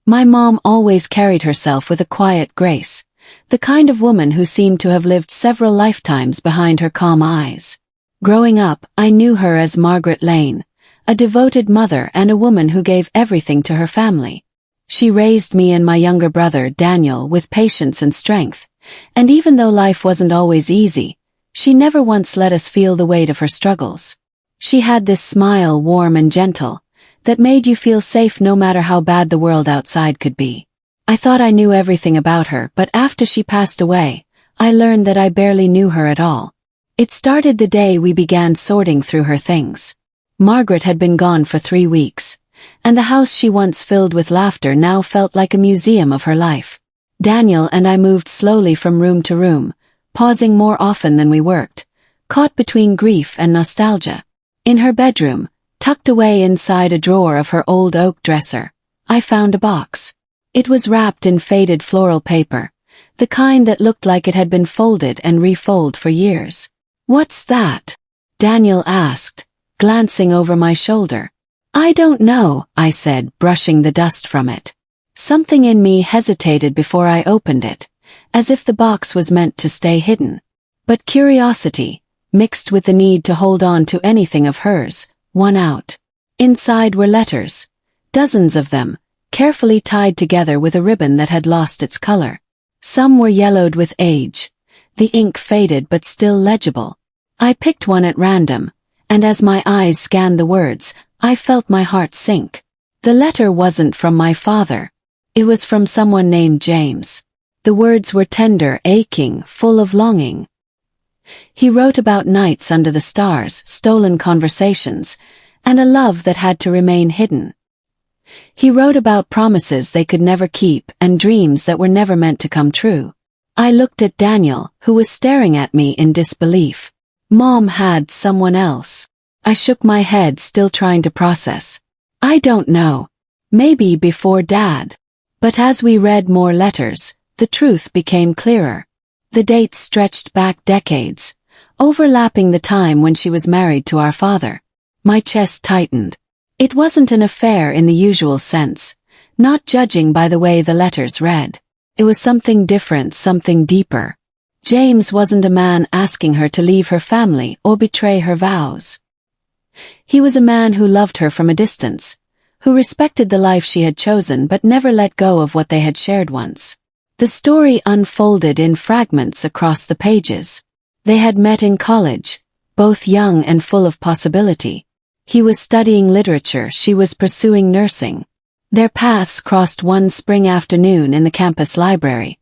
My mom always carried herself with a quiet grace, the kind of woman who seemed to have lived several lifetimes behind her calm eyes. Growing up, I knew her as Margaret Lane, a devoted mother and a woman who gave everything to her family. She raised me and my younger brother, Daniel, with patience and strength, and even though life wasn't always easy, she never once let us feel the weight of her struggles. She had this smile, warm and gentle, that made you feel safe no matter how bad the world outside could be. I thought I knew everything about her, but after she passed away, I learned that I barely knew her at all. It started the day we began sorting through her things. Margaret had been gone for 3 weeks, and the house she once filled with laughter now felt like a museum of her life. Daniel and I moved slowly from room to room, pausing more often than we worked, caught between grief and nostalgia. In her bedroom, tucked away inside a drawer of her old oak dresser, I found a box. It was wrapped in faded floral paper, the kind that looked like it had been folded and refolded for years. "What's that?" Daniel asked, glancing over my shoulder. "I don't know," I said, brushing the dust from it. Something in me hesitated before I opened it, as if the box was meant to stay hidden. But curiosity, mixed with the need to hold on to anything of hers, won out. Inside were letters, dozens of them, carefully tied together with a ribbon that had lost its color. Some were yellowed with age, the ink faded but still legible. I picked one at random, and as my eyes scanned the words, I felt my heart sink. The letter wasn't from my father. It was from someone named James. The words were tender, aching, full of longing. He wrote about nights under the stars, stolen conversations, and a love that had to remain hidden. He wrote about promises they could never keep and dreams that were never meant to come true. I looked at Daniel, who was staring at me in disbelief. Mom had someone else. I shook my head, still trying to process. I don't know. Maybe before Dad. But as we read more letters, the truth became clearer. The dates stretched back decades, overlapping the time when she was married to our father. My chest tightened. It wasn't an affair in the usual sense, not judging by the way the letters read. It was something different, something deeper. James wasn't a man asking her to leave her family or betray her vows. He was a man who loved her from a distance, who respected the life she had chosen but never let go of what they had shared once. The story unfolded in fragments across the pages. They had met in college, both young and full of possibility. He was studying literature, she was pursuing nursing. Their paths crossed one spring afternoon in the campus library,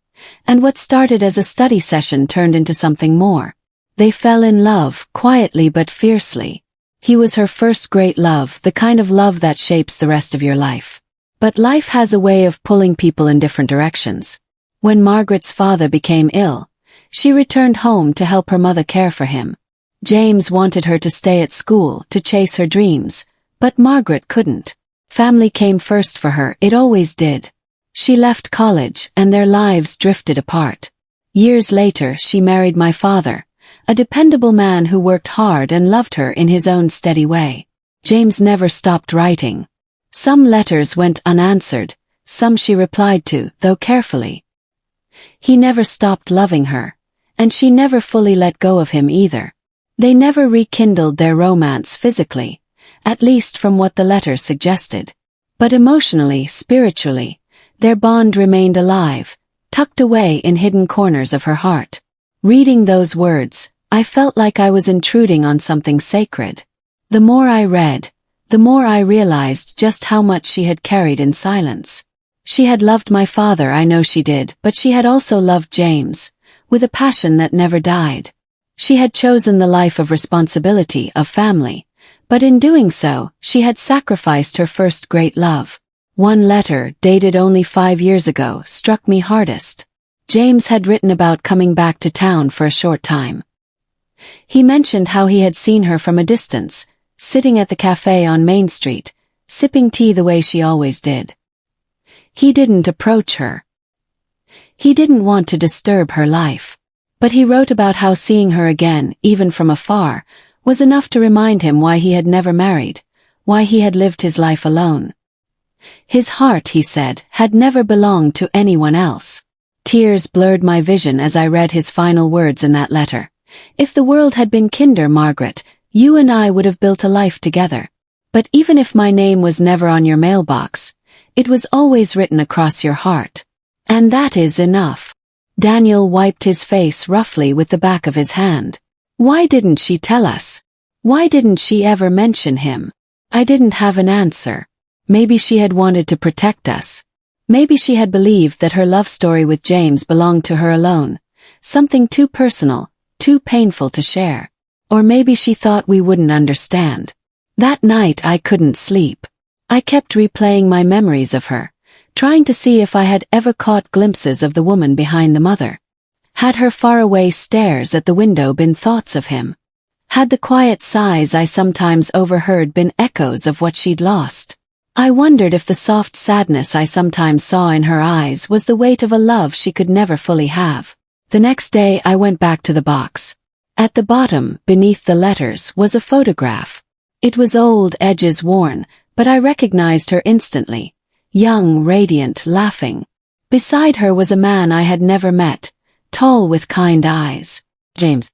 and what started as a study session turned into something more. They fell in love, quietly but fiercely. He was her first great love, the kind of love that shapes the rest of your life. But life has a way of pulling people in different directions. When Margaret's father became ill, she returned home to help her mother care for him. James wanted her to stay at school, to chase her dreams, but Margaret couldn't. Family came first for her, it always did. She left college, and their lives drifted apart. Years later, she married my father, a dependable man who worked hard and loved her in his own steady way. James never stopped writing. Some letters went unanswered, some she replied to, though carefully. He never stopped loving her, and she never fully let go of him either. They never rekindled their romance physically, at least from what the letters suggested. But emotionally, spiritually, their bond remained alive, tucked away in hidden corners of her heart. Reading those words, I felt like I was intruding on something sacred. The more I read, the more I realized just how much she had carried in silence. She had loved my father, I know she did, but she had also loved James, with a passion that never died. She had chosen the life of responsibility, of family, but in doing so, she had sacrificed her first great love. One letter, dated only 5 years ago, struck me hardest. James had written about coming back to town for a short time. He mentioned how he had seen her from a distance, sitting at the cafe on Main Street, sipping tea the way she always did. He didn't approach her. He didn't want to disturb her life. But he wrote about how seeing her again, even from afar, was enough to remind him why he had never married, why he had lived his life alone. His heart, he said, had never belonged to anyone else. Tears blurred my vision as I read his final words in that letter. If the world had been kinder, Margaret, you and I would have built a life together. But even if my name was never on your mailbox, it was always written across your heart. And that is enough. Daniel wiped his face roughly with the back of his hand. Why didn't she tell us? Why didn't she ever mention him? I didn't have an answer. Maybe she had wanted to protect us. Maybe she had believed that her love story with James belonged to her alone, something too personal, too painful to share. Or maybe she thought we wouldn't understand. That night I couldn't sleep. I kept replaying my memories of her, trying to see if I had ever caught glimpses of the woman behind the mother. Had her faraway stares at the window been thoughts of him? Had the quiet sighs I sometimes overheard been echoes of what she'd lost? I wondered if the soft sadness I sometimes saw in her eyes was the weight of a love she could never fully have. The next day I went back to the box. At the bottom, beneath the letters, was a photograph. It was old, edges worn, but I recognized her instantly. Young, radiant, laughing. Beside her was a man I had never met, tall with kind eyes. James.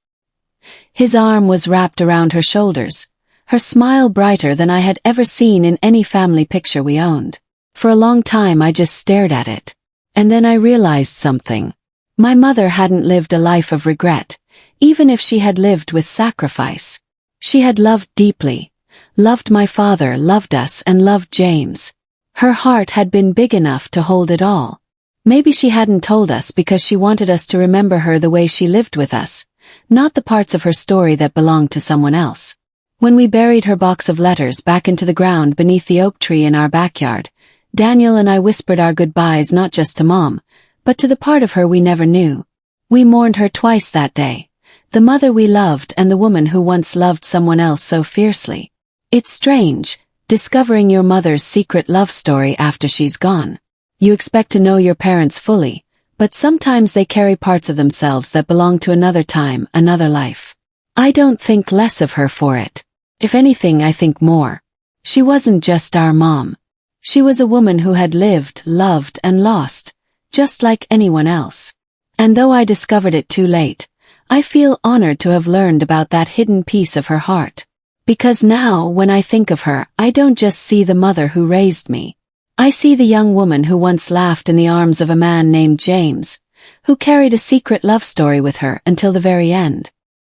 His arm was wrapped around her shoulders, her smile brighter than I had ever seen in any family picture we owned. For a long time I just stared at it. And then I realized something. My mother hadn't lived a life of regret, even if she had lived with sacrifice. She had loved deeply, loved my father, loved us, and loved James. Her heart had been big enough to hold it all. Maybe she hadn't told us because she wanted us to remember her the way she lived with us, not the parts of her story that belonged to someone else. When we buried her box of letters back into the ground beneath the oak tree in our backyard, Daniel and I whispered our goodbyes not just to Mom, but to the part of her we never knew. We mourned her twice that day, the mother we loved and the woman who once loved someone else so fiercely. It's strange, discovering your mother's secret love story after she's gone. You expect to know your parents fully, but sometimes they carry parts of themselves that belong to another time, another life. I don't think less of her for it. If anything, I think more. She wasn't just our mom. She was a woman who had lived, loved, and lost, just like anyone else. And though I discovered it too late, I feel honored to have learned about that hidden piece of her heart. Because now, when I think of her, I don't just see the mother who raised me. I see the young woman who once laughed in the arms of a man named James, who carried a secret love story with her until the very end.